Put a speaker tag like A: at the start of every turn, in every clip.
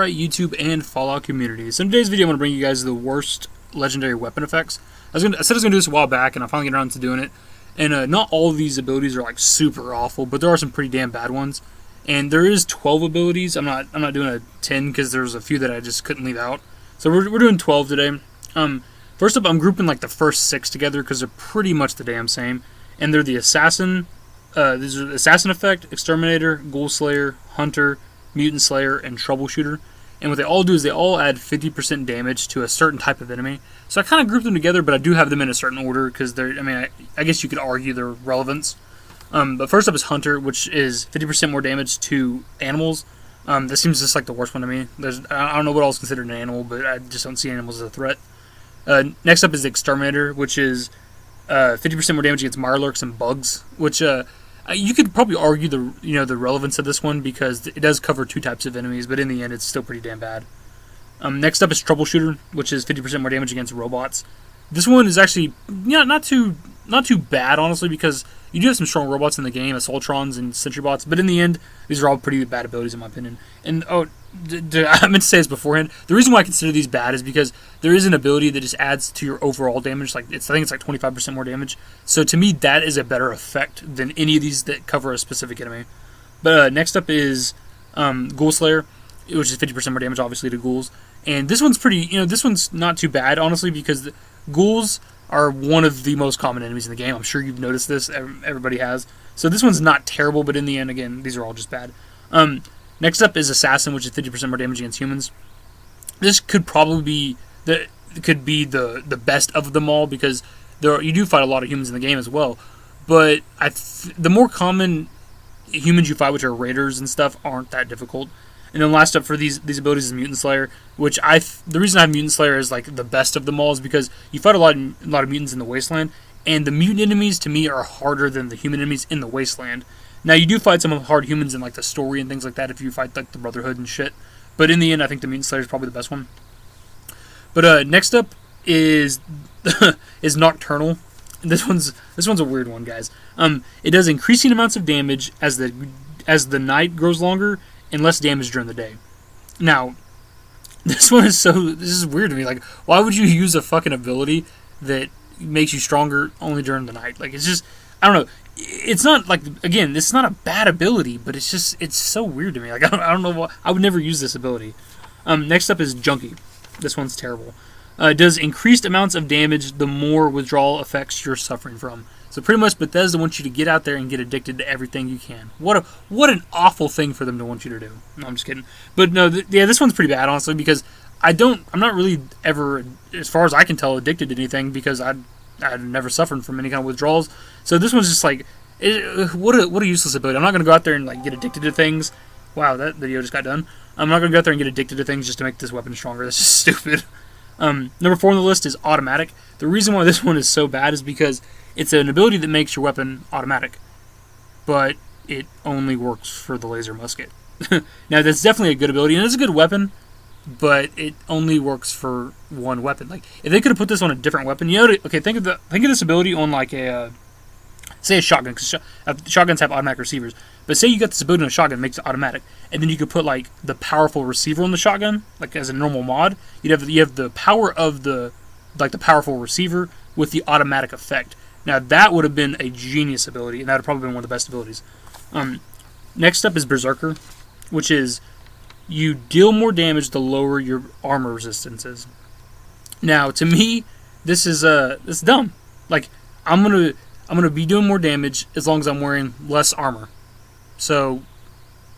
A: Alright YouTube and Fallout community. So in today's video I'm going to bring you guys the worst legendary weapon effects. I said I was going to do this a while back and I finally got around to doing it. And not all of these abilities are like super awful, but there are some pretty damn bad ones. And there is 12 abilities. I'm not doing a 10 because there's a few that I just couldn't leave out. So we're doing 12 today. First up, I'm grouping like the first 6 together because they're pretty much the damn same. And they're the Assassin, these are Assassin Effect, Exterminator, Ghoul Slayer, Hunter, Mutant Slayer, and Troubleshooter. And what they all do is they all add 50% damage to a certain type of enemy. So I kind of grouped them together, but I do have them in a certain order because they're, I guess you could argue their relevance. But first up is Hunter, which is 50% more damage to animals. This seems just like the worst one to me. I don't know what else is considered an animal, but I just don't see animals as a threat. Next up is the Exterminator, which is 50% more damage against Mirelurks and bugs, which you could probably argue the relevance of this one because it does cover 2 types of enemies, but in the end it's still pretty damn bad. Next up is Troubleshooter, which is 50% more damage against robots. This one is actually not too bad, honestly, because you do have some strong robots in the game, Assaultrons and Sentry Bots, but in the end, these are all pretty bad abilities in my opinion. And I meant to say this beforehand, the reason why I consider these bad is because there is an ability that just adds to your overall damage, I think it's like 25% more damage. So to me, that is a better effect than any of these that cover a specific enemy. But next up is Ghoul Slayer, which is 50% more damage, obviously, to ghouls. And this one's this one's not too bad, honestly, because ghouls are one of the most common enemies in the game. I'm sure you've noticed this. Everybody has. So this one's not terrible, but in the end, again, these are all just bad. Next up is Assassin, which is 50% more damage against humans. This could probably be the best of them all because you do fight a lot of humans in the game as well. But the more common humans you fight, which are raiders and stuff, aren't that difficult. And then last up for these abilities is Mutant Slayer, which the reason I have Mutant Slayer as like the best of them all is because you fight a lot of mutants in the Wasteland, and the mutant enemies to me are harder than the human enemies in the Wasteland. Now you do fight some hard humans in like the story and things like that if you fight like the Brotherhood and shit, but in the end I think the Mutant Slayer is probably the best one. But next up is is Nocturnal. This one's a weird one, guys. It does increasing amounts of damage as the night grows longer and less damage during the day. Now, this is weird to me. Like, why would you use a fucking ability that makes you stronger only during the night? Like, it's just, I don't know. It's not like, again, this is not a bad ability, but it's so weird to me. Like, I don't know why. I would never use this ability. Next up is Junkie. This one's terrible. It does increased amounts of damage the more withdrawal effects you're suffering from. So pretty much Bethesda wants you to get out there and get addicted to everything you can. What an awful thing for them to want you to do. No, I'm just kidding. But no, this one's pretty bad, honestly, because I'm not really ever, as far as I can tell, addicted to anything because I've never suffered from any kind of withdrawals. So this one's just like, what a useless ability. I'm not going to go out there and like get addicted to things. Wow, that video just got done. I'm not going to go out there and get addicted to things just to make this weapon stronger. That's just stupid. Number 4 on the list is Automatic. The reason why this one is so bad is because it's an ability that makes your weapon automatic, but it only works for the laser musket. Now, that's definitely a good ability, and it's a good weapon, but it only works for one weapon. Like, if they could have put this on a different weapon, okay, think of this ability on like say a shotgun, because shotguns have automatic receivers. But say you got this ability on a shotgun, makes it automatic, and then you could put like the powerful receiver on the shotgun, like as a normal mod. You have the power of the powerful receiver with the automatic effect. Now that would have been a genius ability, and that would have probably been one of the best abilities. Next up is Berserker, which is you deal more damage the lower your armor resistance is. Now, to me, this is dumb. Like, I'm gonna be doing more damage as long as I'm wearing less armor. So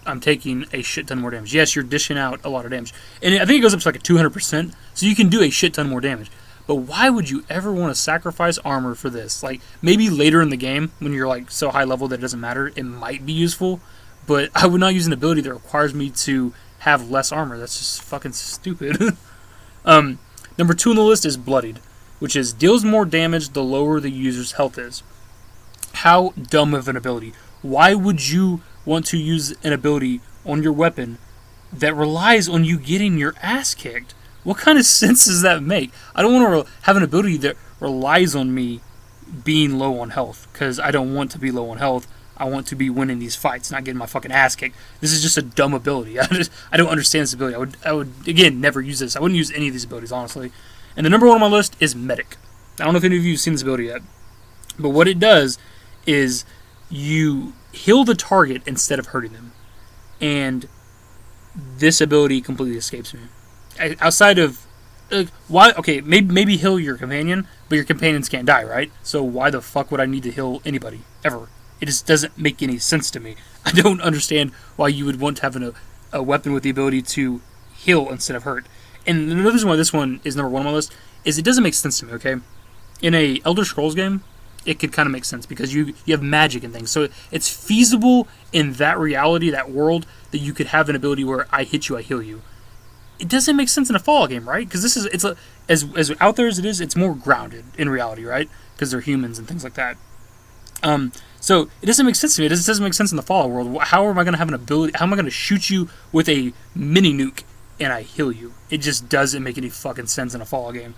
A: I'm taking a shit ton more damage. Yes, you're dishing out a lot of damage, and I think it goes up to like a 200%. So you can do a shit ton more damage. But why would you ever want to sacrifice armor for this? Like, maybe later in the game, when you're like so high level that it doesn't matter, it might be useful. But I would not use an ability that requires me to have less armor. That's just fucking stupid. Number 2 on the list is Bloodied, which is deals more damage the lower the user's health is. How dumb of an ability. Why would you want to use an ability on your weapon that relies on you getting your ass kicked? What kind of sense does that make? I don't want to have an ability that relies on me being low on health, because I don't want to be low on health. I want to be winning these fights, not getting my fucking ass kicked. This is just a dumb ability. I don't understand this ability. I would again never use this. I wouldn't use any of these abilities, honestly. And the number one on my list is Medic. I don't know if any of you have seen this ability yet, but what it does is you heal the target instead of hurting them. And this ability completely escapes me. Outside of why? Okay, maybe heal your companion, but your companions can't die, right? So why the fuck would I need to heal anybody ever? It just doesn't make any sense to me. I don't understand why you would want to have a weapon with the ability to heal instead of hurt. And another reason why this one is number one on my list is it doesn't make sense to me. Okay, in a Elder Scrolls game, it could kind of make sense because you have magic and things, so it's feasible in that reality, that world, that you could have an ability where I hit you, I heal you. It doesn't make sense in a Fallout game, right? Because as out there as it is, it's more grounded in reality, right? Because they're humans and things like that. So it doesn't make sense to me. It doesn't make sense in the Fallout world. How am I going to have an ability? How am I going to shoot you with a mini nuke and I heal you? It just doesn't make any fucking sense in a Fallout game.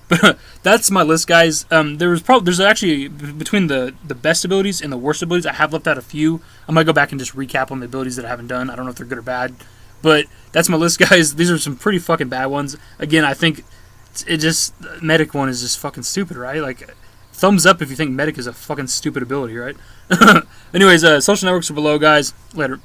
A: But that's my list, guys. There's actually between the best abilities and the worst abilities, I have left out a few. I might go back and just recap on the abilities that I haven't done. I don't know if they're good or bad. But that's my list, guys. These are some pretty fucking bad ones. Again, I think Medic one is just fucking stupid, right? Like, thumbs up if you think Medic is a fucking stupid ability, right? Anyways, social networks are below, guys. Later.